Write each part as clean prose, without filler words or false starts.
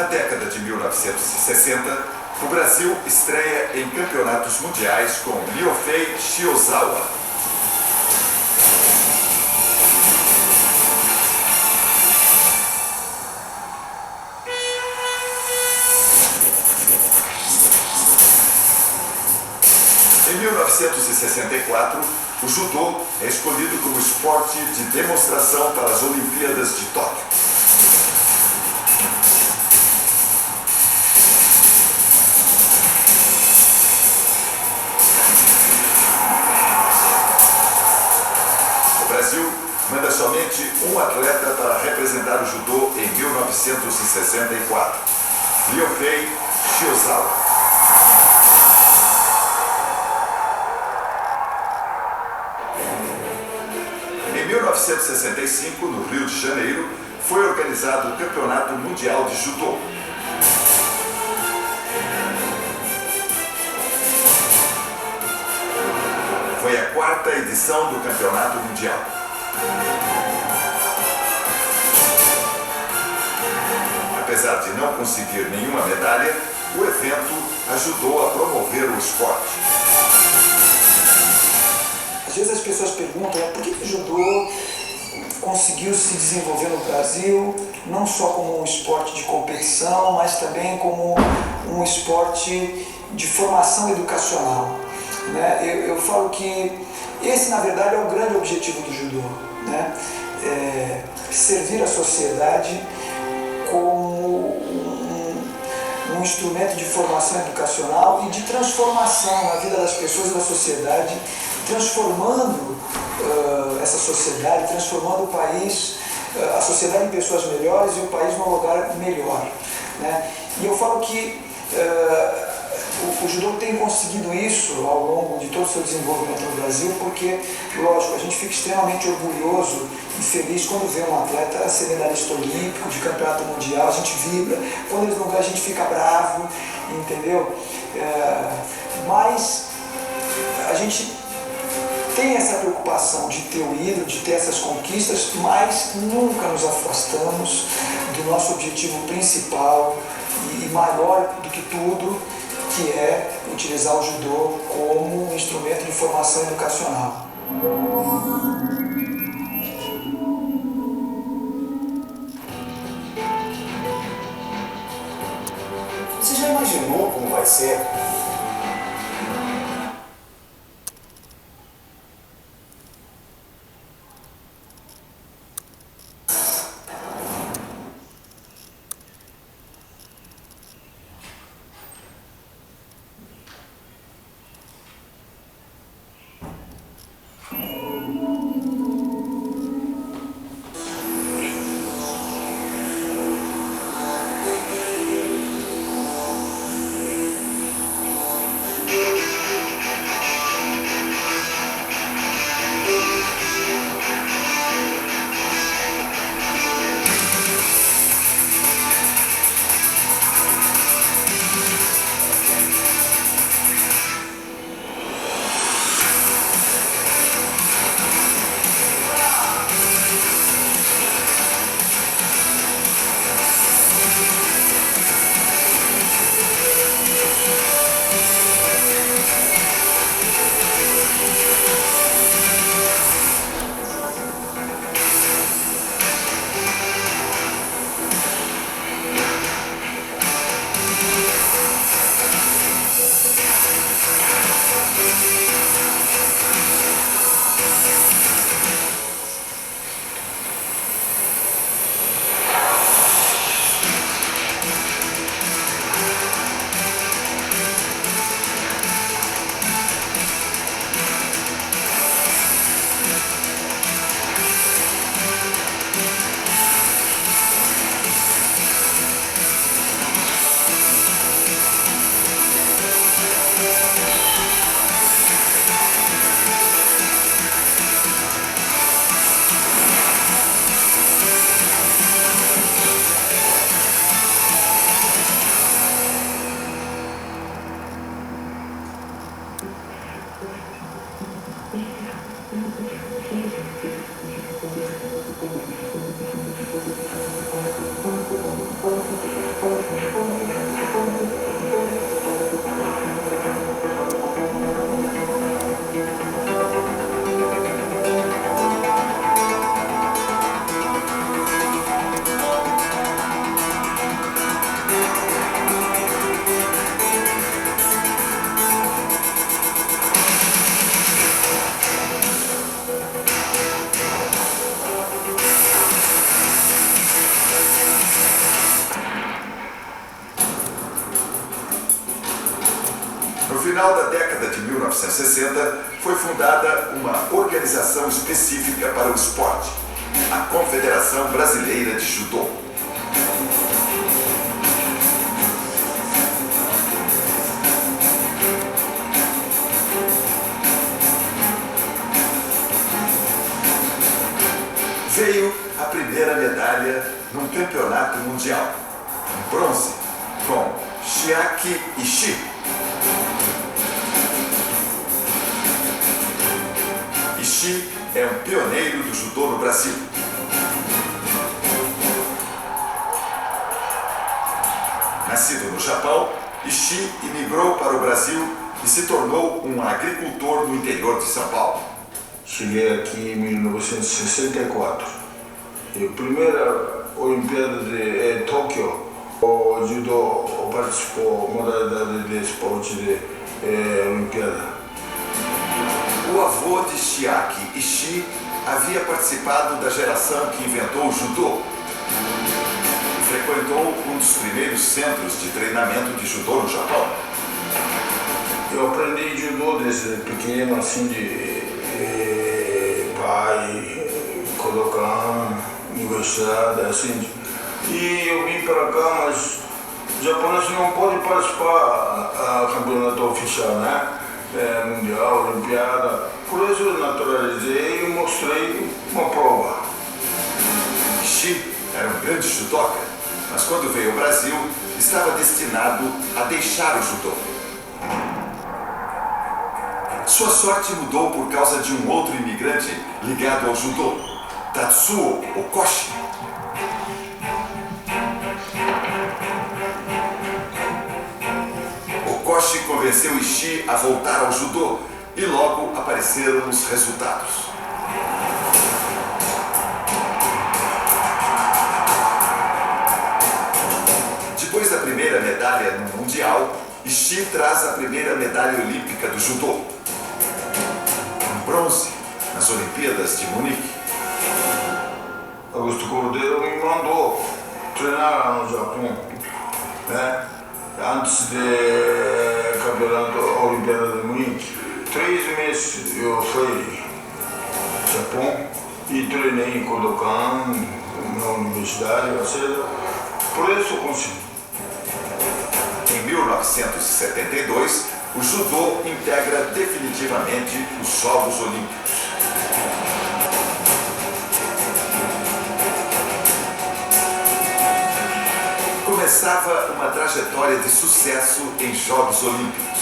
Na década de 1960, o Brasil estreia em campeonatos mundiais com Ryofei Shiozawa. Em 1964, o judô é escolhido como esporte de demonstração para as Olimpíadas de Tóquio. O Brasil manda somente um atleta para representar o judô em 1964, Ryofei Shiozawa. Em 1965, no Rio de Janeiro, foi organizado o Campeonato Mundial de Judô. Foi a quarta edição do Campeonato Mundial. Apesar de não conseguir nenhuma medalha, o evento ajudou a promover o esporte. Às vezes as pessoas perguntam por que o judô conseguiu se desenvolver no Brasil, não só como um esporte de competição, mas também como um esporte de formação educacional. Né? Eu falo que esse, na verdade, é o grande objetivo do judô, né? Servir a sociedade como um instrumento de formação educacional e de transformação na vida das pessoas e da sociedade, transformando essa sociedade, transformando o país, a sociedade em pessoas melhores e o país num lugar melhor. Né? E eu falo que o judô tem conseguido isso ao longo de todo o seu desenvolvimento no Brasil, porque, lógico, a gente fica extremamente orgulhoso e feliz quando vê um atleta ser medalhista olímpico, de campeonato mundial, a gente vibra, quando eles não ganham a gente fica bravo, entendeu? Mas a gente tem essa preocupação de ter o ídolo, de ter essas conquistas, mas nunca nos afastamos do nosso objetivo principal e maior do que tudo, que é utilizar o judô como um instrumento de formação educacional. Você já imaginou como vai ser? final da década de 1960, foi fundada uma organização específica para o esporte, a Confederação Brasileira de Judô. Veio a primeira medalha num campeonato mundial, um bronze, com Chiaki Ishii. Ishii é um pioneiro do judô no Brasil. Nascido no Japão, Ishii imigrou para o Brasil e se tornou um agricultor no interior de São Paulo. Cheguei aqui em 1964. E a primeira Olimpíada de Tóquio, o judô participou modalidade de esporte de Olimpíada. O avô de Chiaki Ishii havia participado da geração que inventou o judô. Frequentou um dos primeiros centros de treinamento de judô no Japão. Eu aprendi judô desde pequeno, assim, de pai, Kodokan, universidade, assim. E eu vim para cá, mas o japonês não pode participar do campeonato oficial, né? Mundial, Olimpíada. Por isso eu naturalizei e mostrei uma prova. Ishii era um grande judoca, mas quando veio ao Brasil, estava destinado a deixar o judô. Sua sorte mudou por causa de um outro imigrante ligado ao judô, Tatsuo Okoshi. Okoshi convenceu Ishii a voltar ao judô e logo apareceram os resultados. Depois da primeira medalha no Mundial, Ishii traz a primeira medalha olímpica do judô, um bronze nas Olimpíadas de Munique. Augusto Cordeiro me mandou treinar lá no Japão, né? Antes do campeonato Olimpíada de Munique. 3 meses eu fui ao Japão e treinei em Kodokan, na universidade, ou seja, por isso eu consegui. Em 1972, o judô integra definitivamente os Jogos Olímpicos. Começava uma trajetória de sucesso em Jogos Olímpicos.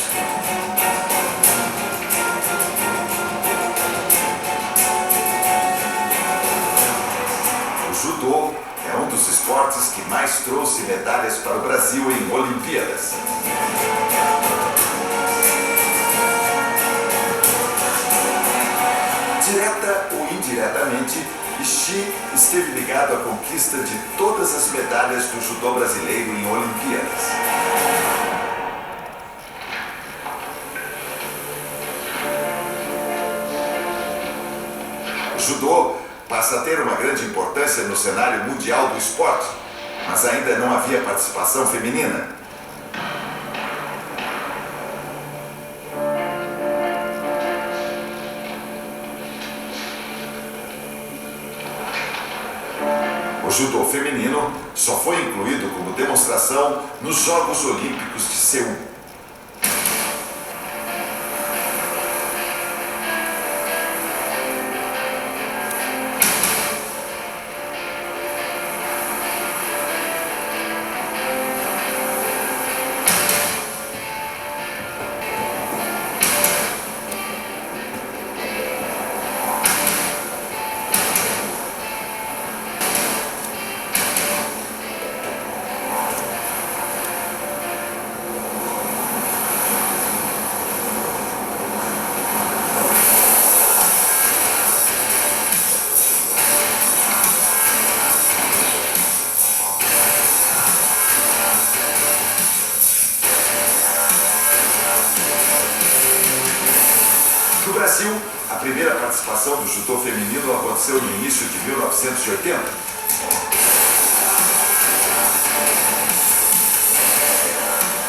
O judô é um dos esportes que mais trouxe medalhas para o Brasil em Olimpíadas. Direta ou indiretamente, Ishii esteve ligado à conquista de todas as medalhas do judô brasileiro em Olimpíadas. O judô passa a ter uma grande importância no cenário mundial do esporte, mas ainda não havia participação feminina. O judô feminino só foi incluído como demonstração nos Jogos Olímpicos de Seul. No Brasil, a primeira participação do judô feminino aconteceu no início de 1980.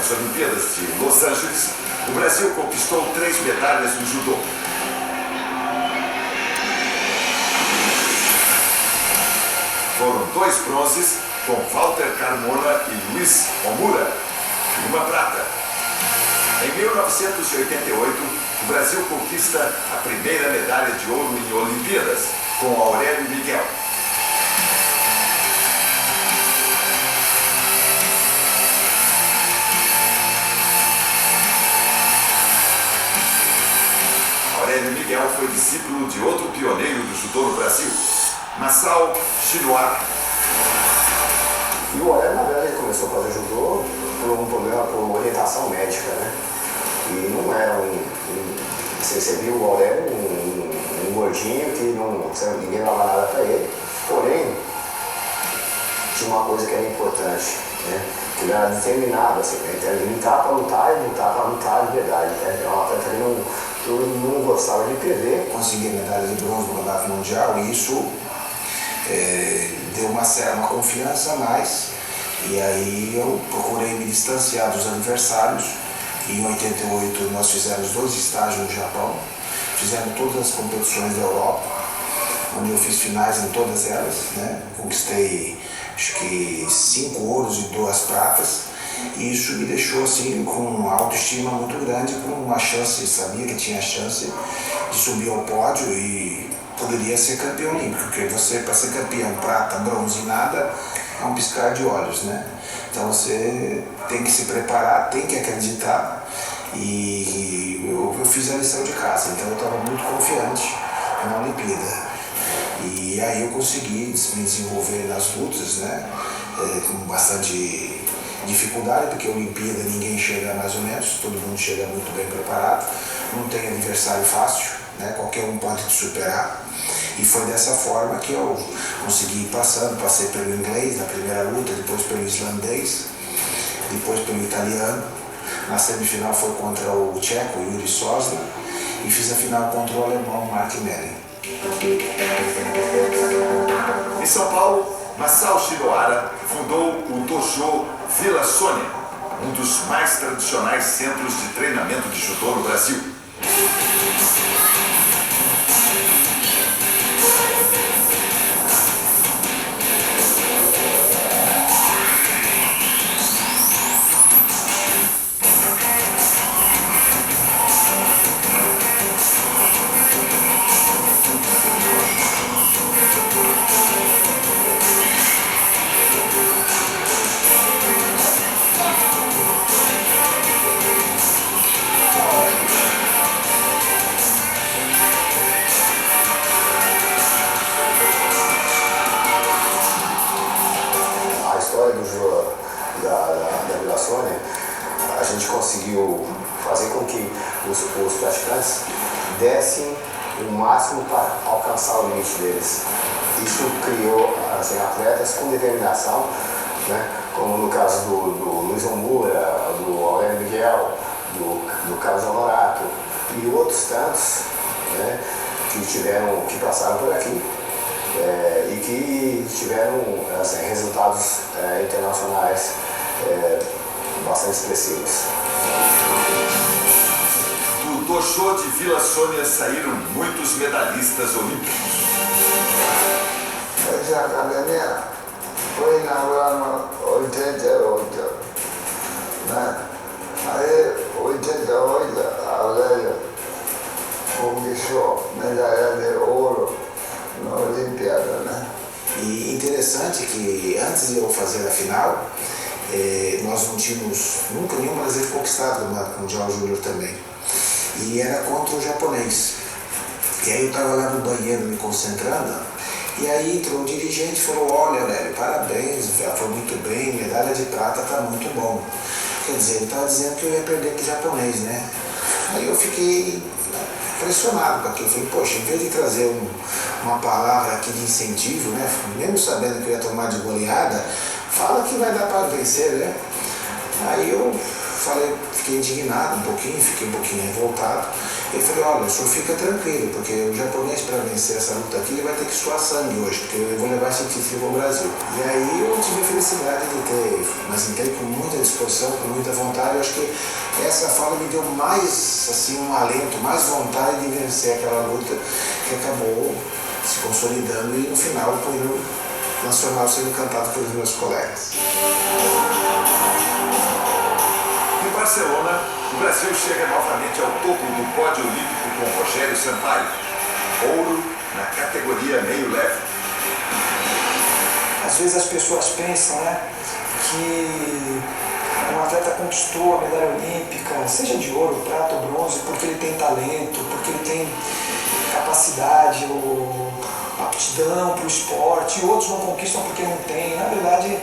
As nas Olimpíadas de Los Angeles, o Brasil conquistou 3 medalhas no judô. Foram 2 bronzes com Walter Carmona e Luiz Omura e uma prata. Em 1988, o Brasil conquista a primeira medalha de ouro em Olimpíadas com Aurélio Miguel. Aurélio Miguel foi discípulo de outro pioneiro do judô no Brasil, Masao Shinohara. E o Aurélio, na verdade, ele começou a fazer judô por um problema, por orientação médica, né? E não era você viu o Aurélio, um gordinho que ninguém dava nada para ele. Porém, tinha uma coisa que era importante, né? Que ele era determinado, assim, né? Ele lutava para lutar e lutava para lutar de verdade, né? Era um atleta que não gostava de perder. Consegui a medalha de bronze no campeonato mundial e isso deu uma confiança a mais. E aí eu procurei me distanciar dos adversários. Em 88 nós fizemos 2 estágios no Japão, fizemos todas as competições da Europa, onde eu fiz finais em todas elas, né? Conquistei acho que 5 ouros e 2 pratas, e isso me deixou assim com uma autoestima muito grande, com uma chance, sabia que tinha chance de subir ao pódio e poderia ser campeão olímpico, porque você, para ser campeão, prata, bronze e nada, é um piscar de olhos, né? Então você tem que se preparar, tem que acreditar, e eu fiz a lição de casa, então eu estava muito confiante na Olimpíada. E aí eu consegui me desenvolver nas lutas, né? Com bastante dificuldade, porque a Olimpíada ninguém chega mais ou menos, todo mundo chega muito bem preparado, não tem adversário fácil, né? Qualquer um pode te superar. E foi dessa forma que eu consegui ir passando, passei pelo inglês na primeira luta, depois pelo islandês, depois pelo italiano. Na semifinal foi contra o tcheco, Yuri Sosna, e fiz a final contra o alemão, Mark Melling. Em São Paulo, Masao Shinohara fundou o Dojo Vila Sônia, um dos mais tradicionais centros de treinamento de judô no Brasil. A gente conseguiu fazer com que os praticantes dessem o máximo para alcançar o limite deles. Isso criou assim, atletas com determinação, né? Como no caso do Luiz Omura, do Aurélio Miguel, do Carlos Honorato e outros tantos, né? que passaram por aqui e que tiveram assim, resultados internacionais bastante expressivos. Do Dojo de Vila Sônia saíram muitos medalhistas olímpicos. Essa academia foi inaugurada em 88, né? Aí, em 88, a Aurélio conquistou medalha de ouro na Olimpíada, né? E interessante que antes de eu fazer a final, nós não tínhamos nunca nenhum brasileiro conquistado no Campeonato Mundial Júnior também. E era contra o japonês. E aí eu estava lá no banheiro me concentrando, e aí entrou um dirigente e falou: olha, Aurélio, parabéns, foi muito bem, medalha de prata tá muito bom. Quer dizer, ele estava dizendo que eu ia perder para o japonês, né? Aí eu fiquei impressionado com aquilo. Eu falei: poxa, em vez de trazer uma palavra aqui de incentivo, né? Mesmo sabendo que eu ia tomar de goleada, fala que vai dar para vencer, né? Aí eu fiquei indignado um pouquinho, fiquei um pouquinho revoltado. E falei, olha, o senhor fica tranquilo, porque o japonês, para vencer essa luta aqui, ele vai ter que suar sangue hoje, porque eu vou levar esse título ao Brasil. E aí eu tive a felicidade de ter, mas entrei com muita disposição, com muita vontade. Eu acho que essa fala me deu mais, assim, um alento, mais vontade de vencer aquela luta, que acabou se consolidando e no final o hino nacional sendo cantado pelos meus colegas. Em Barcelona, o Brasil chega novamente ao topo do pódio olímpico com Rogério Sampaio. Ouro na categoria meio leve. Às vezes as pessoas pensam, né, que um atleta conquistou a medalha olímpica, seja de ouro, prata ou bronze, porque ele tem talento, porque ele tem capacidade ou aptidão para o esporte, e outros não conquistam porque não tem. Na verdade,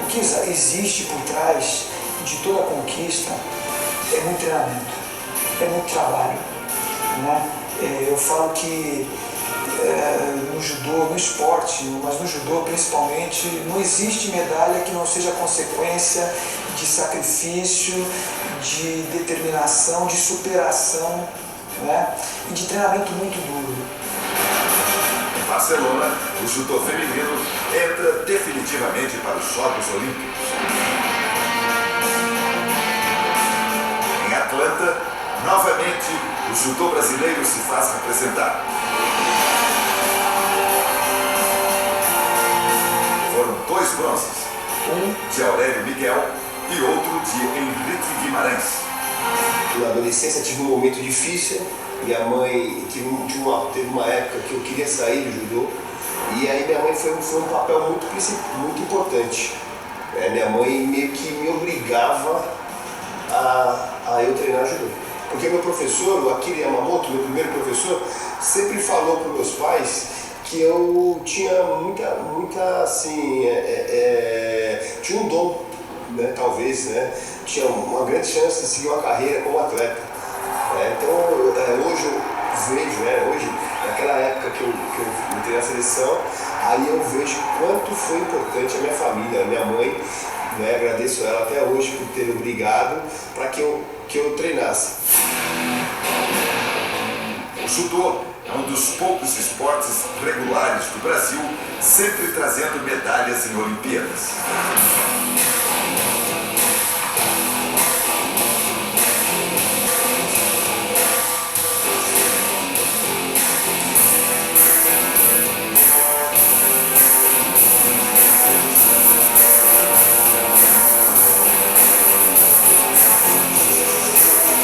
o que existe por trás de toda conquista é muito treinamento, é muito trabalho, né? Eu falo que no judô, no esporte, mas no judô principalmente, não existe medalha que não seja consequência de sacrifício, de determinação, de superação, né? E de treinamento muito duro. Em Barcelona, o judô feminino entra definitivamente para os Jogos Olímpicos. Em Atlanta, novamente, o judô brasileiro se faz representar. Foram 2 bronzes, um de Aurélio Miguel e outro de Henrique Guimarães. Na adolescência tive um momento difícil, minha mãe teve uma época que eu queria sair do judô, e aí minha mãe foi um papel muito importante. Minha mãe meio que me obrigava a eu treinar judô. Porque meu professor, o Akira Yamamoto, meu primeiro professor, sempre falou para os meus pais que eu tinha muita assim, tinha um dom, né, talvez, né, tinha uma grande chance de seguir uma carreira como atleta. Então, hoje eu vejo, hoje, naquela época que eu entrei na seleção, aí eu vejo quanto foi importante a minha família, a minha mãe, né, agradeço ela até hoje por ter obrigado para que eu treinasse. O judô é um dos poucos esportes regulares do Brasil, sempre trazendo medalhas em Olimpíadas.